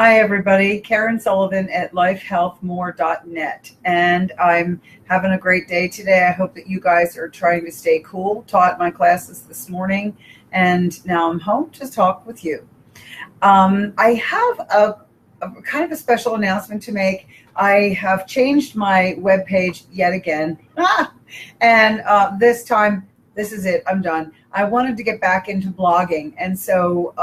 Hi, everybody. Karen Sullivan at lifehealthmore.net. And I'm having a great day today. I hope that you guys are trying to stay cool. Taught my classes this morning, and now I'm home to talk with you. I have a kind of a special announcement to make. I have changed my webpage yet again. And this time, this is it. I'm done. I wanted to get back into blogging. And so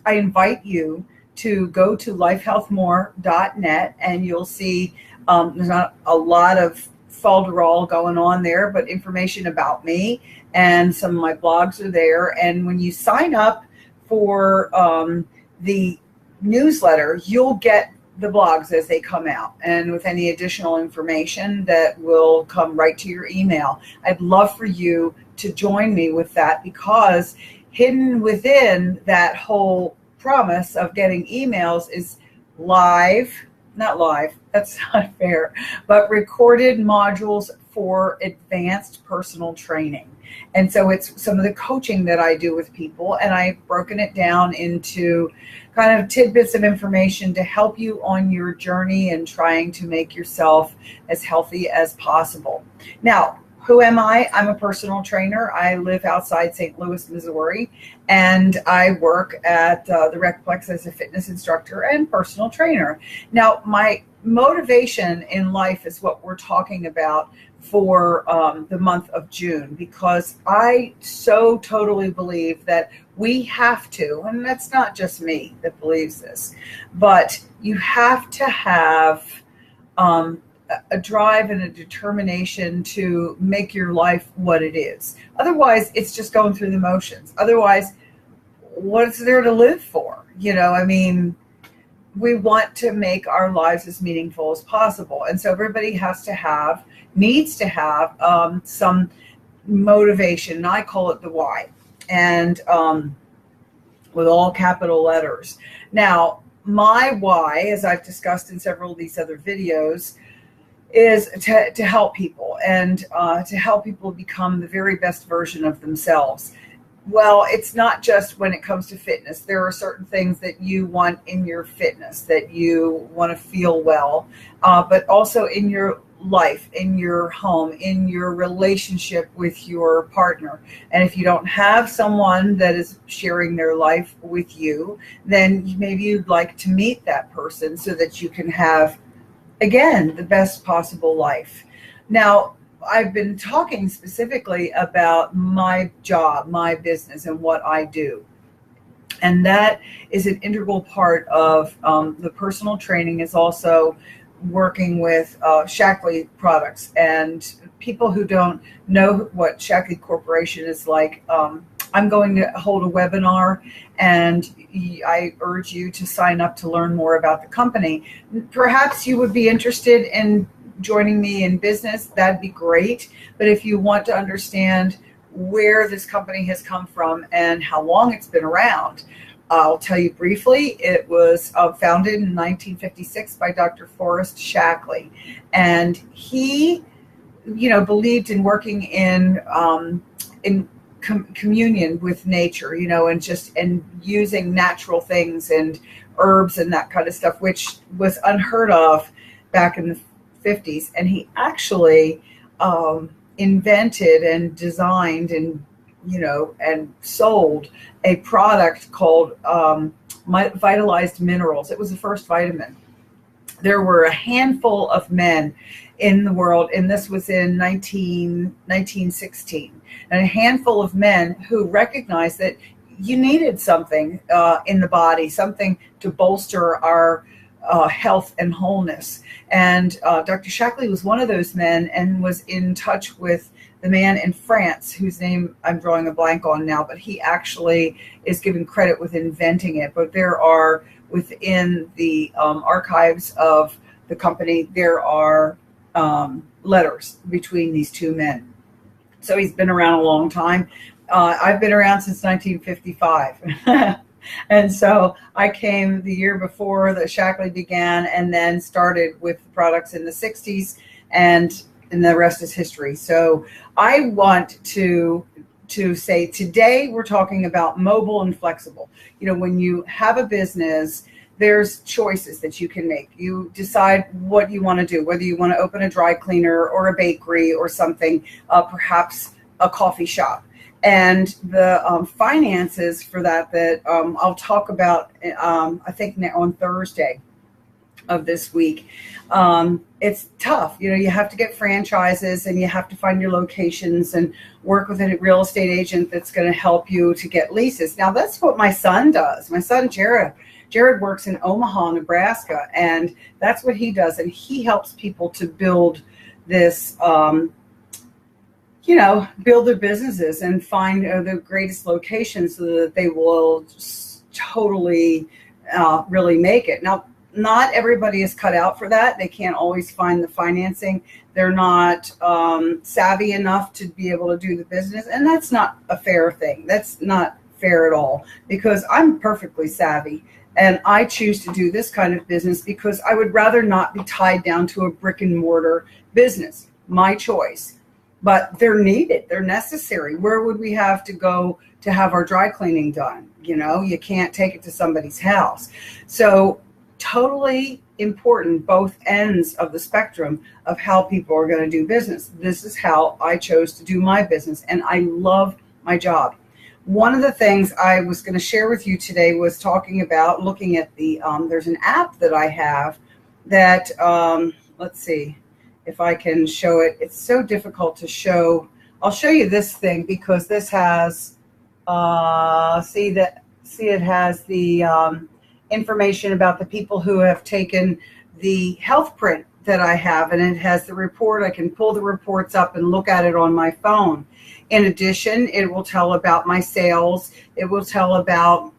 I invite you to go to lifehealthmore.net, and you'll see there's not a lot of falderall going on there, but information about me and some of my blogs are there. And when you sign up for the newsletter, you'll get the blogs as they come out, and with any additional information that will come right to your email. I'd love for you to join me with that, because hidden within that whole promise of getting emails is not live, that's not fair, but recorded modules for advanced personal training. And so it's some of the coaching that I do with people, and I've broken it down into kind of tidbits of information to help you on your journey and trying to make yourself as healthy as possible. Now, who am I? I'm a personal trainer. I live outside St. Louis, Missouri, and I work at the Recplex as a fitness instructor and personal trainer. Now, my motivation in life is what we're talking about for the month of June, because I so totally believe that we have to, and that's not just me that believes this, but you have to have a drive and a determination to make your life what it is. Otherwise, it's just going through the motions. Otherwise, what's there to live for? I mean, we want to make our lives as meaningful as possible. And so everybody needs to have some motivation. And I call it the why, and with all capital letters. Now, my why, as I've discussed in several of these other videos, is to help people, and to help people become the very best version of themselves. Well, it's not just when it comes to fitness. There are certain things that you want in your fitness, that you want to feel well, but also in your life, in your home, in your relationship with your partner. And if you don't have someone that is sharing their life with you, then maybe you'd like to meet that person so that you can have, again, the best possible life. Now, I've been talking specifically about my job, my business, and what I do. And that is an integral part of the personal training, is also working with Shaklee products. And people who don't know what Shaklee Corporation is like, I'm going to hold a webinar, and I urge you to sign up to learn more about the company. Perhaps you would be interested in joining me in business. That'd be great. But if you want to understand where this company has come from and how long it's been around, I'll tell you briefly. It was founded in 1956 by Dr. Forrest Shaklee, and he, believed in working in communion with nature, and using natural things and herbs and that kind of stuff, which was unheard of back in the 50s. And he actually invented and designed and sold a product called Vitalized Minerals. It was the first vitamin. There were a handful of men in the world, and this was in 1916, and a handful of men who recognized that you needed something in the body, something to bolster our health and wholeness. And Dr. Shaklee was one of those men, and was in touch with the man in France whose name I'm drawing a blank on now, but he actually is given credit with inventing it. But there are, within the archives of the company, there are letters between these two men. So he's been around a long time. I've been around since 1955. And so I came the year before the Shaklee began, and then started with the products in the 60s, and the rest is history. So I want to say today we're talking about mobile and flexible. When you have a business, there's choices that you can make. You decide what you want to do, whether you want to open a dry cleaner or a bakery or something, perhaps a coffee shop. And the finances for that I'll talk about, I think on Thursday of this week. It's tough. You have to get franchises, and you have to find your locations and work with a real estate agent that's going to help you to get leases. Now, that's what my son does. My son, Jared works in Omaha, Nebraska, and that's what he does. And he helps people to build this, build their businesses and find the greatest locations so that they will totally really make it. Now, not everybody is cut out for that. They can't always find the financing. They're not savvy enough to be able to do the business. And that's not a fair thing. That's not fair at all, because I'm perfectly savvy. And I choose to do this kind of business because I would rather not be tied down to a brick and mortar business. My choice. But they're needed. They're necessary. Where would we have to go to have our dry cleaning done? You can't take it to somebody's house. So totally important, both ends of the spectrum of how people are going to do business. This is how I chose to do my business, and I love my job. One of the things I was going to share with you today was talking about looking at the, there's an app that I have that, let's see if I can show it. It's so difficult to show. I'll show you this thing because this has, it has the information about the people who have taken the health print that I have, and it has the report. I can pull the reports up and look at it on my phone. In addition, it will tell about my sales. It will tell about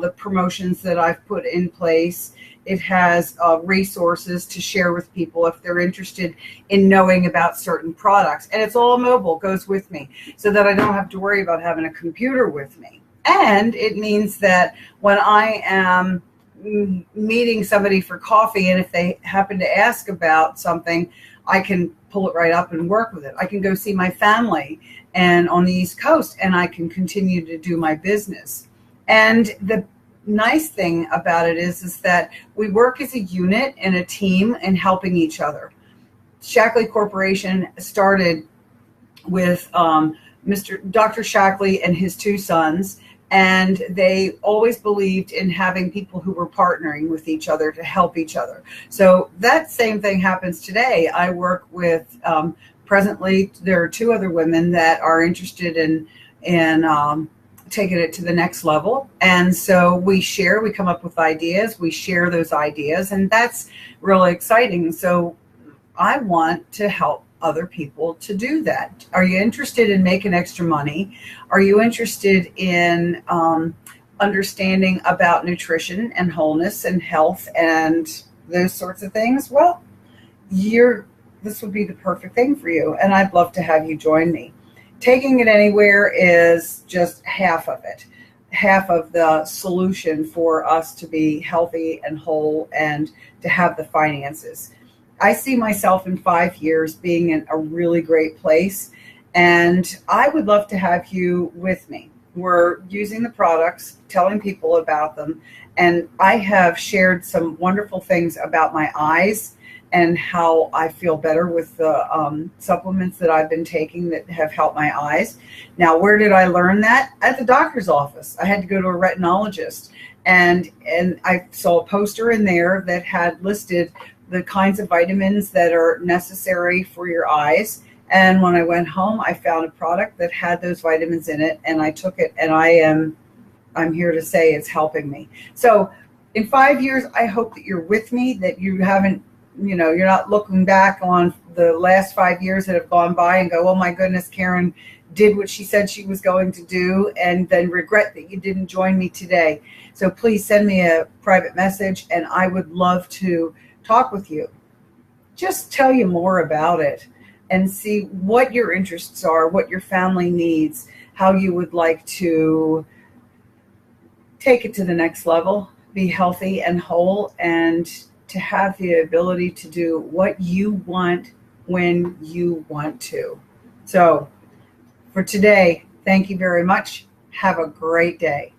the promotions that I've put in place. It has resources to share with people if they're interested in knowing about certain products. And it's all mobile, goes with me, so that I don't have to worry about having a computer with me. And it means that when I am meeting somebody for coffee, and if they happen to ask about something, I can pull it right up and work with it. I can go see my family and on the East Coast, and I can continue to do my business. And the nice thing about it is that we work as a unit and a team and helping each other. Shackley Corporation started with Dr. Shackley and his two sons, and they always believed in having people who were partnering with each other to help each other. So that same thing happens today. I work with, presently, there are two other women that are interested in taking it to the next level. And so we come up with ideas, we share those ideas, and that's really exciting. So I want to help other people to do that. Are you interested in making extra money? Are you interested in understanding about nutrition and wholeness and health and those sorts of things? Well, this would be the perfect thing for you, and I'd love to have you join me. Taking it anywhere is just half of it, half of the solution for us to be healthy and whole and to have the finances. I see myself in 5 years being in a really great place, and I would love to have you with me. We're using the products, telling people about them, and I have shared some wonderful things about my eyes and how I feel better with the supplements that I've been taking that have helped my eyes. Now, where did I learn that? At the doctor's office. I had to go to a retinologist, and I saw a poster in there that had listed the kinds of vitamins that are necessary for your eyes. And when I went home, I found a product that had those vitamins in it, and I took it, and I'm here to say it's helping me. So in 5 years, I hope that you're with me, that you haven't, you're not looking back on the last 5 years that have gone by and go, oh my goodness, Karen did what she said she was going to do, and then regret that you didn't join me today. So please send me a private message, and I would love to talk with you. Just tell you more about it and see what your interests are, what your family needs, how you would like to take it to the next level, be healthy and whole, and to have the ability to do what you want when you want to. So for today, thank you very much. Have a great day.